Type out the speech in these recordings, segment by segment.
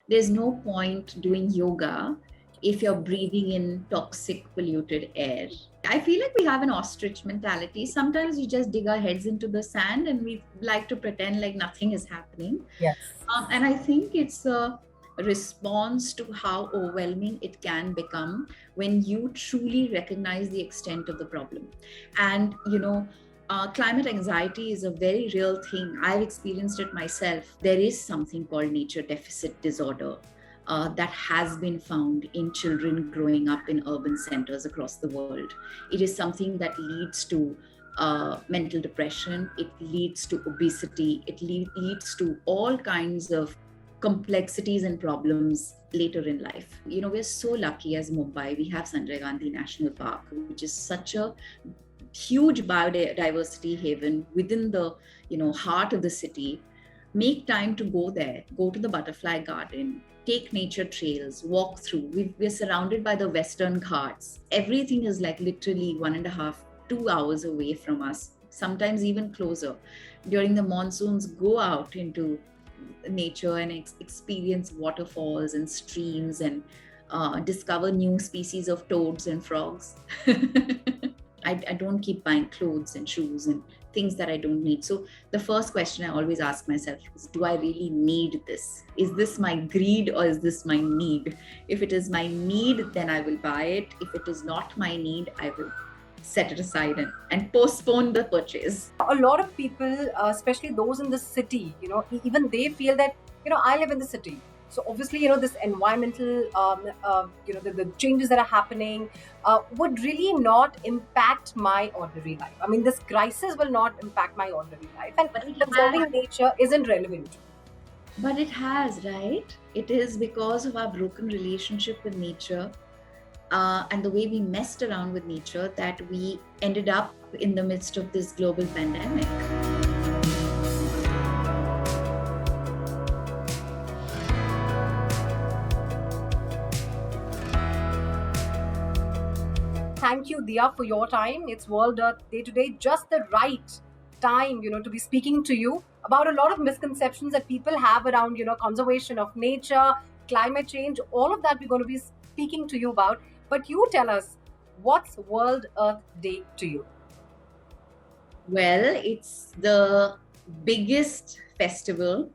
there's no point doing yoga if you're breathing in toxic, polluted air. I feel like we have an ostrich mentality. Sometimes we just dig our heads into the sand and we like to pretend like nothing is happening. Yes. And I think it's a response to how overwhelming it can become when you truly recognize the extent of the problem. And, climate anxiety is a very real thing. I've experienced it myself. There is something called nature deficit disorder. That has been found in children growing up in urban centers across the world. It is something that leads to mental depression, it leads to obesity, it leads to all kinds of complexities and problems later in life. We're so lucky as Mumbai, we have Sanjay Gandhi National Park, which is such a huge biodiversity haven within the heart of the city. Make time to go there, go to the butterfly garden, take nature trails, walk through. We're surrounded by the Western Ghats. Everything is like literally 1.5 2 hours away from us, sometimes even closer. During the monsoons, go out into nature and experience waterfalls and streams and discover new species of toads and frogs. I don't keep buying clothes and shoes and things that I don't need. So the first question I always ask myself is, do I really need this? Is this my greed or is this my need? If it is my need, then I will buy it. If it is not my need, I will set it aside and postpone the purchase. A lot of people, especially those in the city, even they feel that, I live in the city. So obviously, this environmental, the changes that are happening would really not impact my ordinary life. I mean, this crisis will not impact my ordinary life, and conserving nature isn't relevant. But it has, right? It is because of our broken relationship with nature and the way we messed around with nature that we ended up in the midst of this global pandemic. Thank you, Diya, for your time. It's World Earth Day today, just the right time, to be speaking to you about a lot of misconceptions that people have around, conservation of nature, climate change, all of that we're going to be speaking to you about. But you tell us, what's World Earth Day to you? Well, it's the biggest festival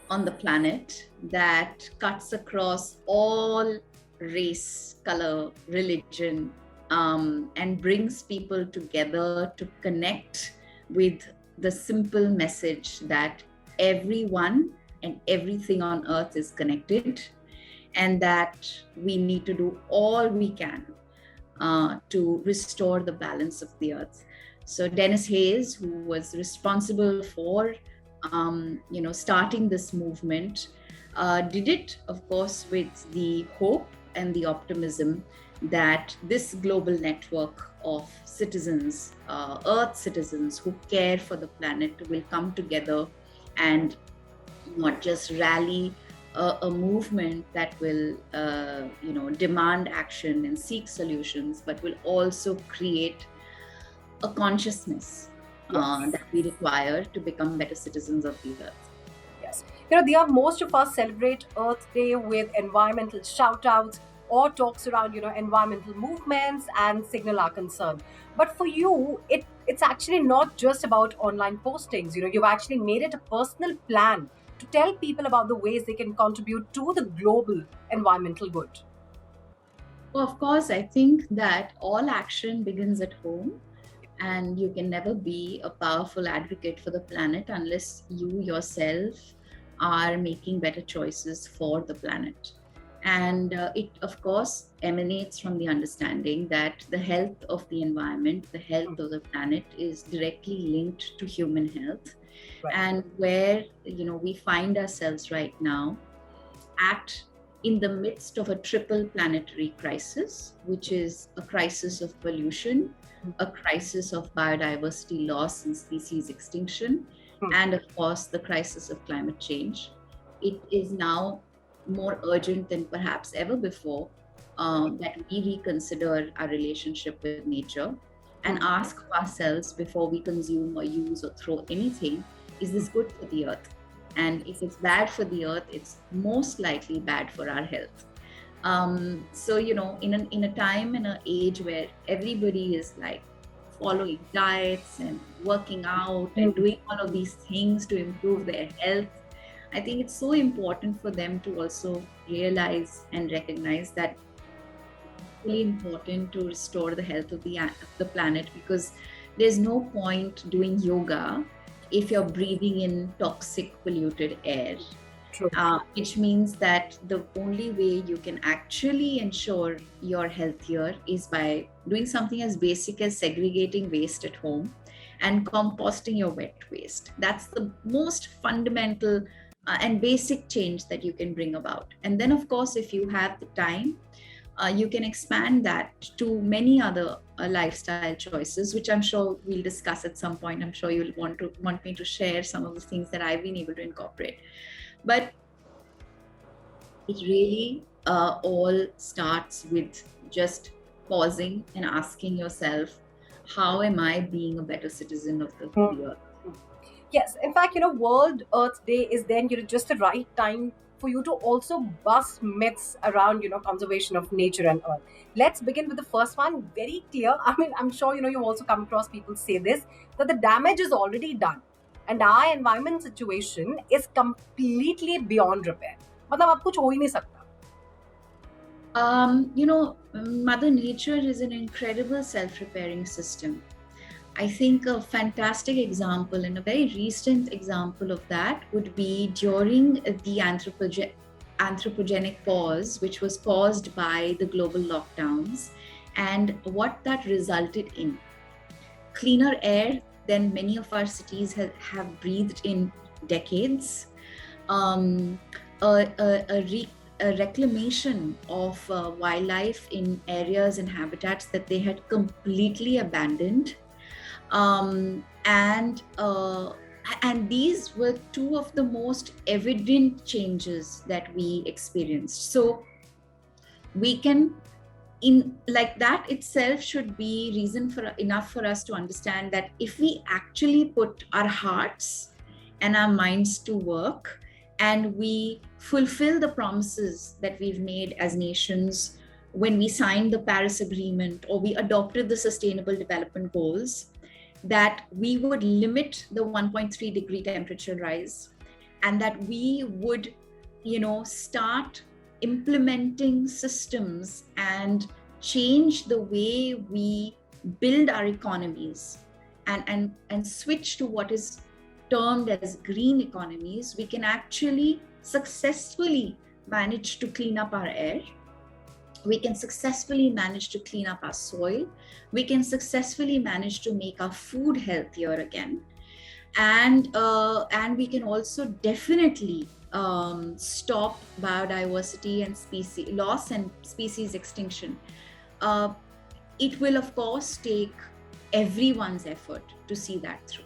on the planet that cuts across all race, color, religion, and brings people together to connect with the simple message that everyone and everything on earth is connected, and that we need to do all we can to restore the balance of the earth. So Dennis Hayes, who was responsible for starting this movement, did it, of course, with the hope and the optimism that this global network of citizens, Earth citizens who care for the planet, will come together and not just rally a movement that will, demand action and seek solutions, but will also create a consciousness that we require to become better citizens of the earth. Yes. Diya, most of us celebrate Earth Day with environmental shout-outs or talks around, environmental movements and signal our concern. But for you, it's actually not just about online postings. You've actually made it a personal plan to tell people about the ways they can contribute to the global environmental good. Well, of course, I think that all action begins at home. And you can never be a powerful advocate for the planet unless you yourself are making better choices for the planet. And it, of course, emanates from the understanding that the health of the environment, the health of the planet is directly linked to human health. Right. And where, we find ourselves right now in the midst of a triple planetary crisis, which is a crisis of pollution, a crisis of biodiversity loss and species extinction, and of course, the crisis of climate change. It is now more urgent than perhaps ever before that we reconsider our relationship with nature and ask ourselves before we consume or use or throw anything, is this good for the earth? And if it's bad for the earth, it's most likely bad for our health. So, in a time, in an age where everybody is like following diets and working out and Mhm. doing all of these things to improve their health, I think it's so important for them to also realize and recognize that really important to restore the health of the planet, because there's no point doing yoga if you're breathing in toxic polluted air. True. Which means that the only way you can actually ensure you're healthier is by doing something as basic as segregating waste at home and composting your wet waste. That's the most fundamental and basic change that you can bring about. And then, of course, if you have the time, you can expand that to many other lifestyle choices, which I'm sure we'll discuss at some point. I'm sure you'll want me to share some of the things that I've been able to incorporate. But it really all starts with just pausing and asking yourself, how am I being a better citizen of the earth? Yes, in fact, World Earth Day is then, just the right time for you to also bust myths around, conservation of nature and earth. Let's begin with the first one. Very clear. I mean, I'm sure, you've also come across people say this, that the damage is already done and our environment situation is completely beyond repair. मतलब अब कुछ हो ही नहीं सकता. Mother Nature is an incredible self-repairing system. I think a fantastic example and a very recent example of that would be during the anthropogenic pause, which was caused by the global lockdowns, and what that resulted in. Cleaner air than many of our cities have breathed in decades. Um, a reclamation of wildlife in areas and habitats that they had completely abandoned, and these were two of the most evident changes that we experienced. So we can, in like that itself should be reason for enough for us to understand that if we actually put our hearts and our minds to work, and we fulfill the promises that we've made as nations when we signed the Paris Agreement or we adopted the Sustainable Development Goals, that we would limit the 1.3 degree temperature rise, and that we would, start implementing systems and change the way we build our economies, and switch to what is termed as green economies, we can actually successfully manage to clean up our air. We can successfully manage to clean up our soil. We can successfully manage to make our food healthier again. And we can also definitely stop biodiversity and species loss and species extinction. Uh, it will, of course, take everyone's effort to see that through.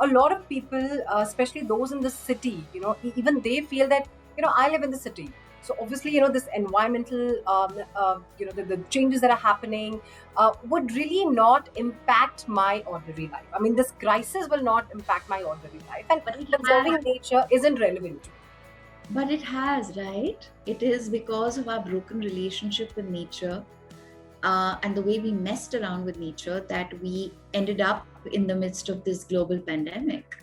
A lot of people, especially those in the city, even they feel that, I live in the city. So obviously, this environmental, the changes that are happening would really not impact my ordinary life. I mean, this crisis will not impact my ordinary life, and But it has. conserving nature isn't relevant to me. But it has, right? It is because of our broken relationship with nature, and the way we messed around with nature, that we ended up in the midst of this global pandemic.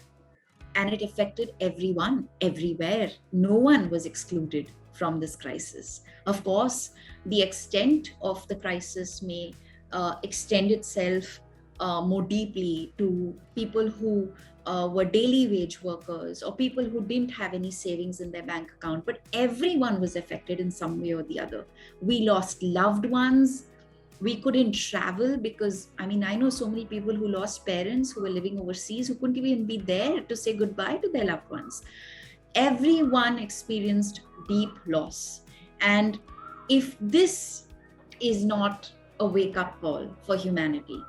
And it affected everyone, everywhere. No one was excluded from this crisis. Of course, the extent of the crisis may extend itself more deeply to people who were daily wage workers or people who didn't have any savings in their bank account, but everyone was affected in some way or the other. We lost loved ones. We couldn't travel because, I mean, I know so many people who lost parents who were living overseas, who couldn't even be there to say goodbye to their loved ones. Everyone experienced deep loss. And if this is not a wake-up call for humanity,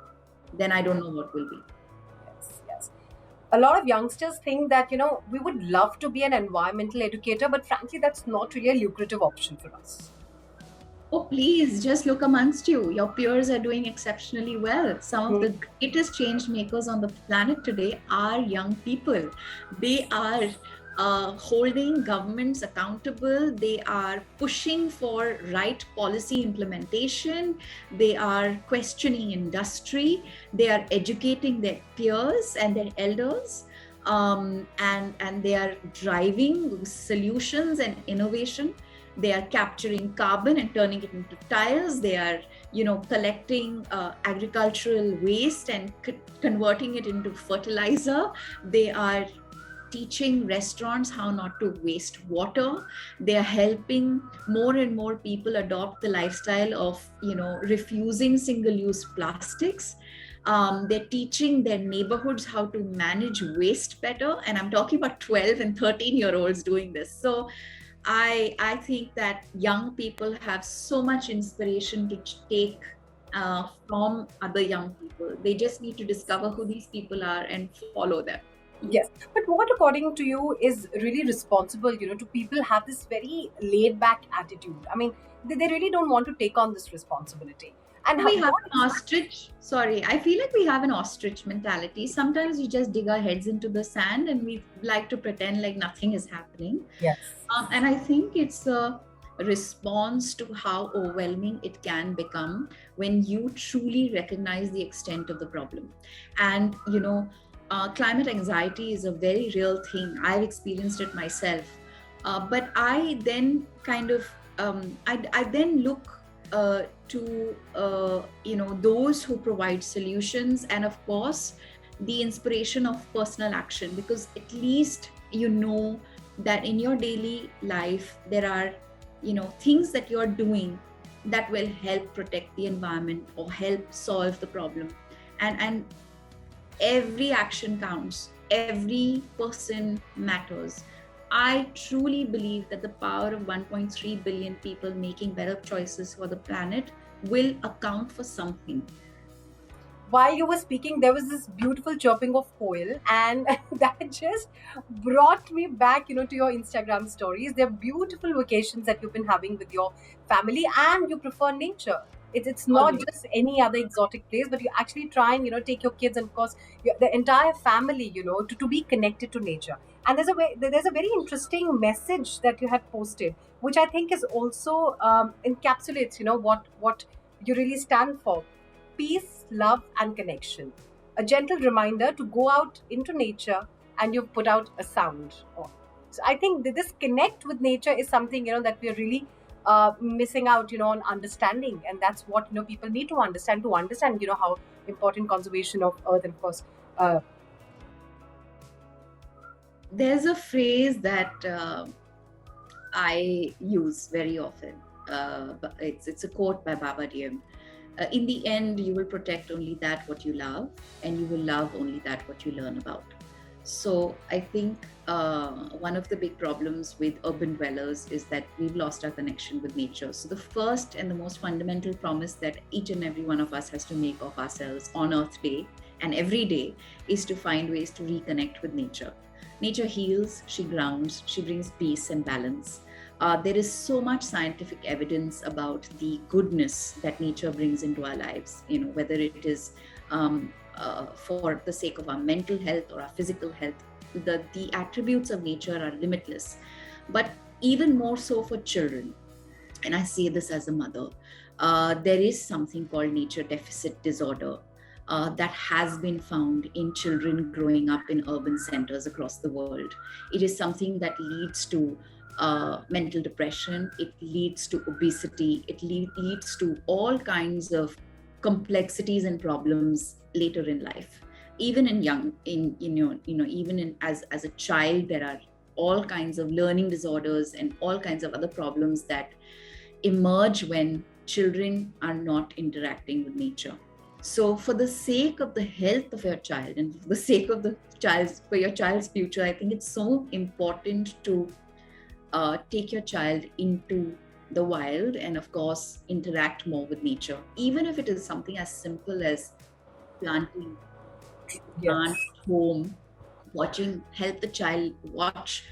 then I don't know what will be. Yes, yes. A lot of youngsters think that, we would love to be an environmental educator, but frankly, that's not really a lucrative option for us. Oh, please just look amongst you. Your peers are doing exceptionally well. Some of the greatest change makers on the planet today are young people. They are holding governments accountable. They are pushing for right policy implementation. They are questioning industry. They are educating their peers and their elders. And they are driving solutions and innovation. They are capturing carbon and turning it into tires. They are collecting agricultural waste and converting it into fertilizer. They are teaching restaurants how not to waste water. They are helping more and more people adopt the lifestyle of refusing single use plastics. They're teaching their neighborhoods how to manage waste better, and I'm talking about 12 and 13-year-olds doing this. So I think that young people have so much inspiration to take from other young people. They just need to discover who these people are and follow them. Yes, but what according to you is really responsible, to people have this very laid back attitude? I mean, they really don't want to take on this responsibility. And We have what an ostrich. Sorry, I feel like we have an ostrich mentality. Sometimes we just dig our heads into the sand and we like to pretend like nothing is happening. Yes. And I think it's a response to how overwhelming it can become when you truly recognize the extent of the problem. And, climate anxiety is a very real thing. I've experienced it myself. But I then kind of, I then look to, those who provide solutions, and of course, the inspiration of personal action, because at least that in your daily life there are things that you're doing that will help protect the environment or help solve the problem. And every action counts, every person matters. I truly believe that the power of 1.3 billion people making better choices for the planet will account for something. While you were speaking, there was this beautiful chirping of coil, and that just brought me back, to your Instagram stories. They're beautiful vacations that you've been having with your family, and you prefer nature. It's not Always. just any other exotic place, but you actually try and take your kids and of course the entire family, to be connected to nature. And there's a very interesting message that you had posted, which I think is also encapsulates, what you really stand for: peace, love, and connection. A gentle reminder to go out into nature, and you've put out a sound. So I think that this connect with nature is something that we're really missing out, on understanding, and that's what people need to understand, how important conservation of earth and of course. There's a phrase that I use very often. But it's a quote by Baba Diem. In the end, you will protect only that what you love, and you will love only that what you learn about. So I think one of the big problems with urban dwellers is that we've lost our connection with nature. So the first and the most fundamental promise that each and every one of us has to make of ourselves on Earth Day and every day is to find ways to reconnect with nature. Nature heals, she grounds, she brings peace and balance. There is so much scientific evidence about the goodness that nature brings into our lives, whether it is for the sake of our mental health or our physical health. The attributes of nature are limitless, but even more so for children. And I say this as a mother. There is something called nature deficit disorder that has been found in children growing up in urban centers across the world. It is something that leads to mental depression, it leads to obesity, it leads to all kinds of complexities and problems later in life. Even in young, even in as a child, there are all kinds of learning disorders and all kinds of other problems that emerge when children are not interacting with nature. So for the sake of the health of your child and for the sake of for your child's future, I think it's so important to take your child into the wild and of course interact more with nature, even if it is something as simple as planting plant Yes. home, help the child watch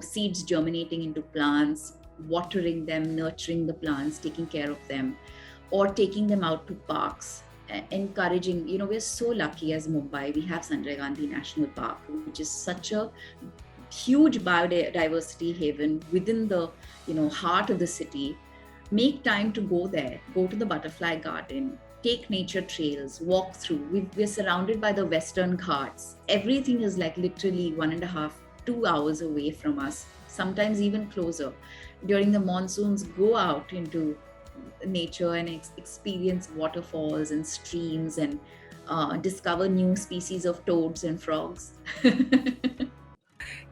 seeds germinating into plants, watering them, nurturing the plants, taking care of them, or taking them out to parks, encouraging. We're so lucky as Mumbai, we have Sanjay Gandhi National Park, which is such a huge biodiversity haven within the heart of the city. Make time to go there, go to the butterfly garden, take nature trails, walk through. We're surrounded by the Western Ghats. Everything is like literally 1.5 2 hours away from us, sometimes even closer. During the monsoons, go out into nature and experience waterfalls and streams, and discover new species of toads and frogs.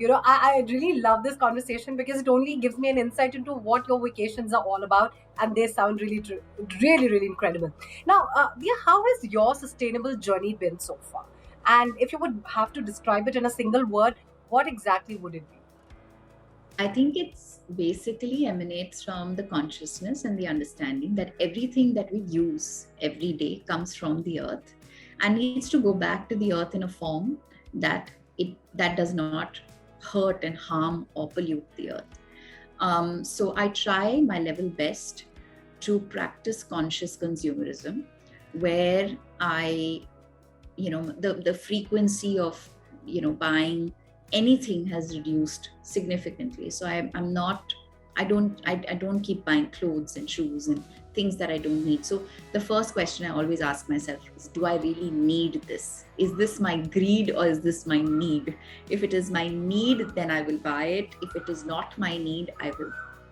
I really love this conversation because it only gives me an insight into what your vacations are all about, and they sound really, really incredible. Now, Dia, how has your sustainable journey been so far? And if you would have to describe it in a single word, what exactly would it be? I think it's basically emanates from the consciousness and the understanding that everything that we use every day comes from the earth and needs to go back to the earth in a form that does not hurt and harm or pollute the earth. So I try my level best to practice conscious consumerism, where the frequency of buying anything has reduced significantly. So I'm not I don't keep buying clothes and shoes and things that I don't need. So the first question I always ask myself is, do I really need this? Is this my greed or is this my need? If it is my need, then I will buy it. If it is not my need, I will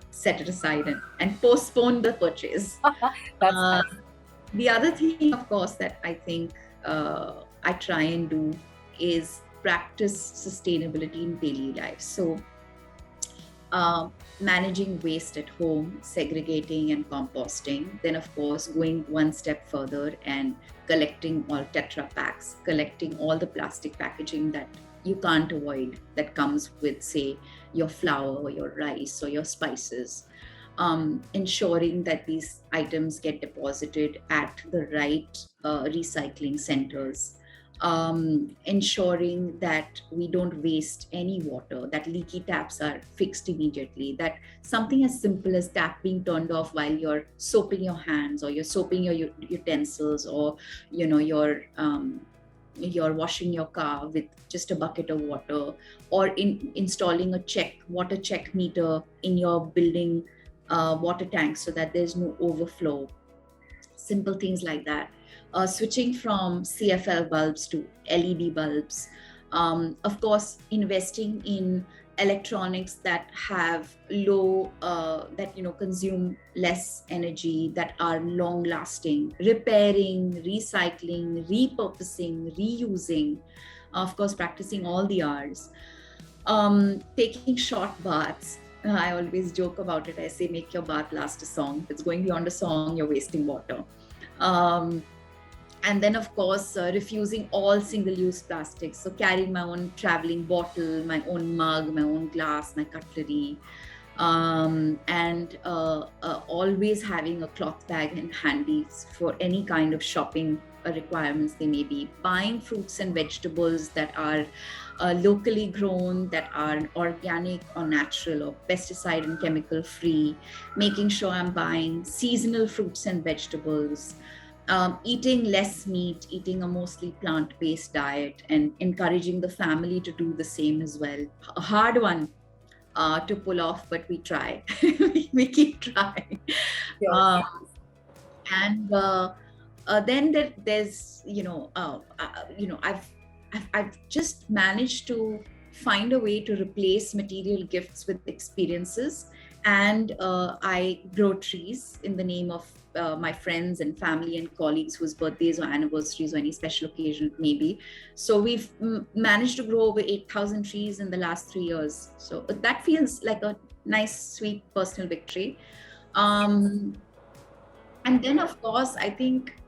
set it aside and postpone the purchase. That's uh, nice. the other thing, of course, that I think I try and do is practice sustainability in daily life. So, managing waste at home, segregating and composting. Then, of course, going one step further and collecting all Tetra packs, collecting all the plastic packaging that you can't avoid that comes with, say, your flour or your rice or your spices. Ensuring that these items get deposited at the right recycling centers, ensuring that we don't waste any water, that leaky taps are fixed immediately, that something as simple as tap being turned off while you're soaping your hands or you're soaping your utensils, or you're washing your car with just a bucket of water, or installing a water check meter in your building water tanks so that there's no overflow. Simple things like that. Switching from CFL bulbs to LED bulbs. Of course, investing in electronics that have consume less energy, that are long lasting. Repairing, recycling, repurposing, reusing. Of course, practicing all the R's. Taking short baths. I always joke about it. I say, make your bath last a song. If it's going beyond a song, you're wasting water. Um, and then, of course, refusing all single-use plastics. So carrying my own traveling bottle, my own mug, my own glass, my cutlery, and always having a cloth bag in handy for any kind of shopping requirements they may be. Buying fruits and vegetables that are locally grown, that are organic or natural or pesticide and chemical free. Making sure I'm buying seasonal fruits and vegetables. Eating less meat, eating a mostly plant-based diet, and encouraging the family to do the same as well. A hard one to pull off, but we try. We keep trying. Yes. Um, and then there's I've just managed to find a way to replace material gifts with experiences, and I grow trees in the name of my friends and family and colleagues whose birthdays or anniversaries or any special occasion it may be. So we've managed to grow over 8,000 trees in the last 3 years. So that feels like a nice, sweet personal victory. Um, and then, of course, I think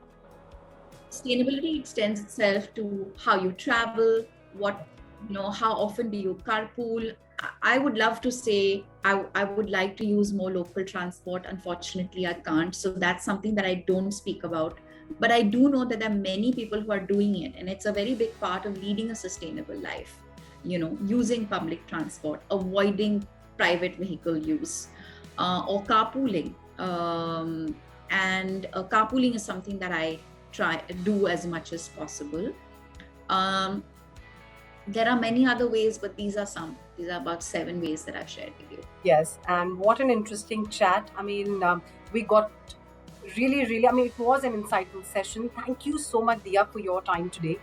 sustainability extends itself to how you travel, how often do you carpool. I would love to say I would like to use more local transport. Unfortunately, I can't. So that's something that I don't speak about. But I do know that there are many people who are doing it. And it's a very big part of leading a sustainable life, using public transport, avoiding private vehicle use. or carpooling. And carpooling is something that I try do as much as possible. Um, there are many other ways, but these are some. These are about 7 ways that I've shared with you. Yes, and what an interesting chat. I mean, we got really, really, I mean, it was an insightful session. Thank you so much, Dia, for your time today.